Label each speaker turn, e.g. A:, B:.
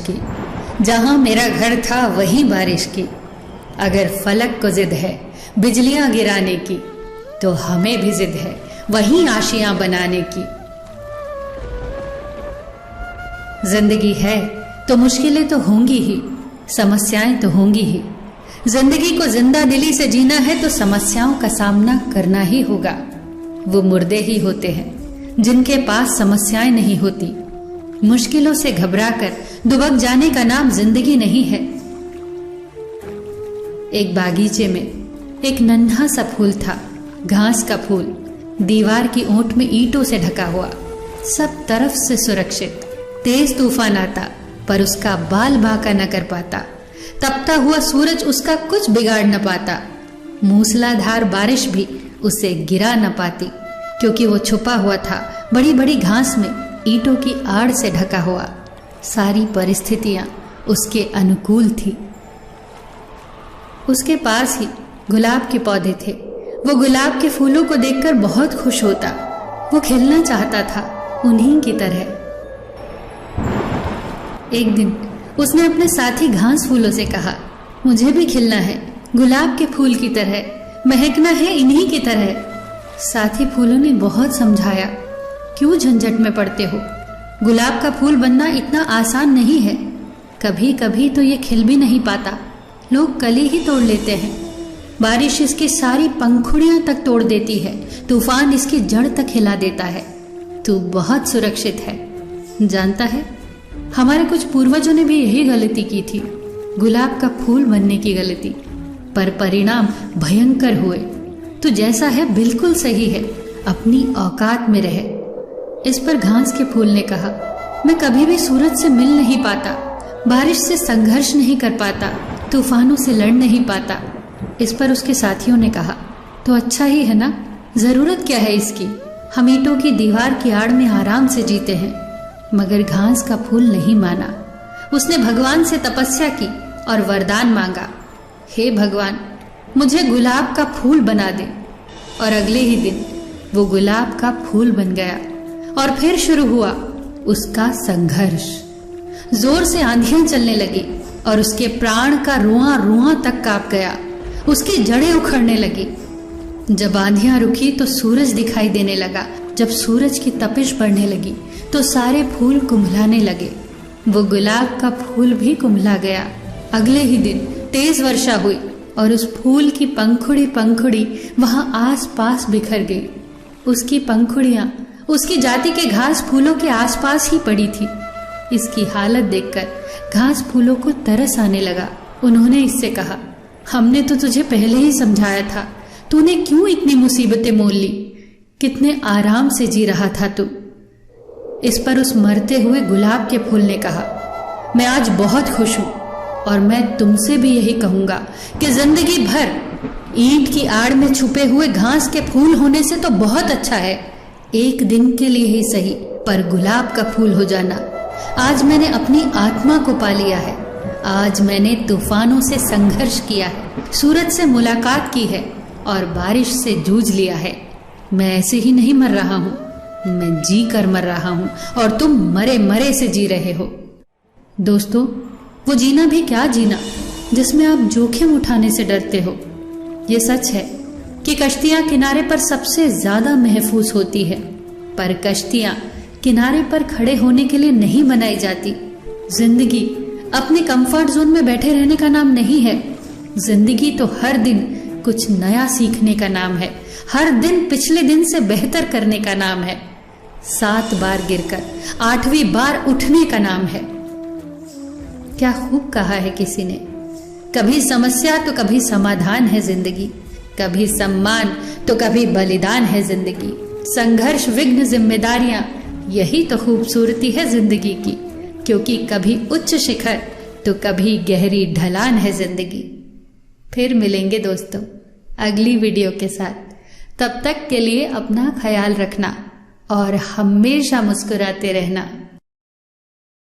A: की। जहां मेरा घर था वहीं बारिश की। अगर फलक को जिद है बिजलियां गिराने की, तो हमें भी जिद है वहीं आशियां बनाने की। जिंदगी है तो मुश्किलें तो होंगी ही, समस्याएं तो होंगी ही। जिंदगी को जिंदा दिली से जीना है तो समस्याओं का सामना करना ही होगा। वो मुर्दे ही होते हैं जिनके पास समस्याएं नहीं होती। मुश्किलों से घबराकर दुबक जाने का नाम जिंदगी नहीं है। एक बागीचे में एक नन्हा सा फूल था, घास का फूल, दीवार की ओट में ईंटों से ढका हुआ, सब तरफ से सुरक्षित। तेज तूफान आता पर उसका बाल बांका न कर पाता। तपता हुआ सूरज उसका कुछ बिगाड़ न पाता। मूसलाधार बारिश भी उसे गिरा न पाती, क्योंकि वो छुपा हुआ था बड़ी बड़ी घास में, ईंटों की आड़ से ढका हुआ। सारी परिस्थितियां उसके अनुकूल थी। उसके पास ही गुलाब के पौधे थे। वो गुलाब के फूलों को देखकर बहुत खुश होता। वो खिलना चाहता था उन्हीं की तरह। एक दिन उसने अपने साथी घास फूलों से कहा, मुझे भी खिलना है गुलाब के फूल की तरह, महकना है इन्हीं की तरह। साथी फूलों ने बहुत समझाया, क्यों झंझट में पड़ते हो, गुलाब का फूल बनना इतना आसान नहीं है। कभी कभी तो ये खिल भी नहीं पाता, लोग कली ही तोड़ लेते हैं। बारिश इसकी सारी पंखुड़ियां तक तोड़ देती है, तूफान इसकी जड़ तक हिला देता है। तू बहुत सुरक्षित है। जानता है, हमारे कुछ पूर्वजों ने भी यही गलती की थी, गुलाब का फूल बनने की गलती, पर परिणाम भयंकर हुए। तू जैसा है बिल्कुल सही है, अपनी औकात में रहे। इस पर घास के फूल ने कहा, मैं कभी भी सूरज से मिल नहीं पाता, बारिश से संघर्ष नहीं कर पाता, तूफानों से लड़ नहीं पाता। इस पर उसके साथियों ने कहा, तो अच्छा ही है ना, जरूरत क्या है इसकी, हम ईंटों की दीवार की आड़ में आराम से जीते हैं। मगर घास का फूल नहीं माना। उसने भगवान से तपस्या की और वरदान मांगा, हे भगवान, मुझे गुलाब का फूल बना दे। और अगले ही दिन वो गुलाब का फूल बन गया। और फिर शुरू हुआ उसका संघर्ष। जोर से आंधियां चलने लगी और उसके प्राण का रुआं रुआं तक कांप गया। उसकी जड़ें उखड़ने लगी। जब आंधियां रुकी तो सूरज दिखाई देने लगा। जब सूरज की तपिश बढ़ने लगी तो सारे फूल कुम्हलाने लगे। वो गुलाब का फूल भी कुम्हला गया। अगले ही दिन तेज वर्षा हुई और उस फूल की पंखुड़ी पंखुड़ी वहां आस पास बिखर गई। उसकी पंखुड़ियां उसकी जाति के घास फूलों के आसपास ही पड़ी थी। इसकी हालत देखकर घास फूलों को तरस आने लगा। उन्होंने इससे कहा, हमने तो तुझे पहले ही समझाया था, तूने क्यों इतनी मुसीबतें मोल ली, कितने आराम से जी रहा था तू। इस पर उस मरते हुए गुलाब के फूल ने कहा, मैं आज बहुत खुश हूं और मैं तुमसे भी यही कहूंगा कि जिंदगी भर ईंट की आड़ में छुपे हुए घास के फूल होने से तो बहुत अच्छा है, एक दिन के लिए ही सही, पर गुलाब का फूल हो जाना। आज मैंने अपनी आत्मा को पा लिया है। आज मैंने तूफानों से संघर्ष किया है, सूरज से मुलाकात की है और बारिश से जूझ लिया है। मैं ऐसे ही नहीं मर रहा हूं, मैं जी कर मर रहा हूं और तुम मरे मरे से जी रहे हो। दोस्तों, वो जीना भी क्या जीना जिसमें आप जोखिम उठाने से डरते हो। ये सच है कि कश्तियां किनारे पर सबसे ज्यादा महफूज होती है, पर कश्तियां किनारे पर खड़े होने के लिए नहीं बनाई जाती। जिंदगी अपने कंफर्ट जोन में बैठे रहने का नाम नहीं है। जिंदगी तो हर दिन कुछ नया सीखने का नाम है, हर दिन पिछले दिन से बेहतर करने का नाम है। 7 बार गिरकर 8वीं बार उठने का नाम है। क्या खूब कहा है किसी ने, कभी समस्या तो कभी समाधान है जिंदगी, कभी सम्मान तो कभी बलिदान है जिंदगी। संघर्ष, विघ्न, जिम्मेदारियां, यही तो खूबसूरती है जिंदगी की, क्योंकि कभी उच्च शिखर तो कभी गहरी ढलान है जिंदगी। फिर मिलेंगे दोस्तों अगली वीडियो के साथ। तब तक के लिए अपना ख्याल रखना और हमेशा मुस्कुराते रहना।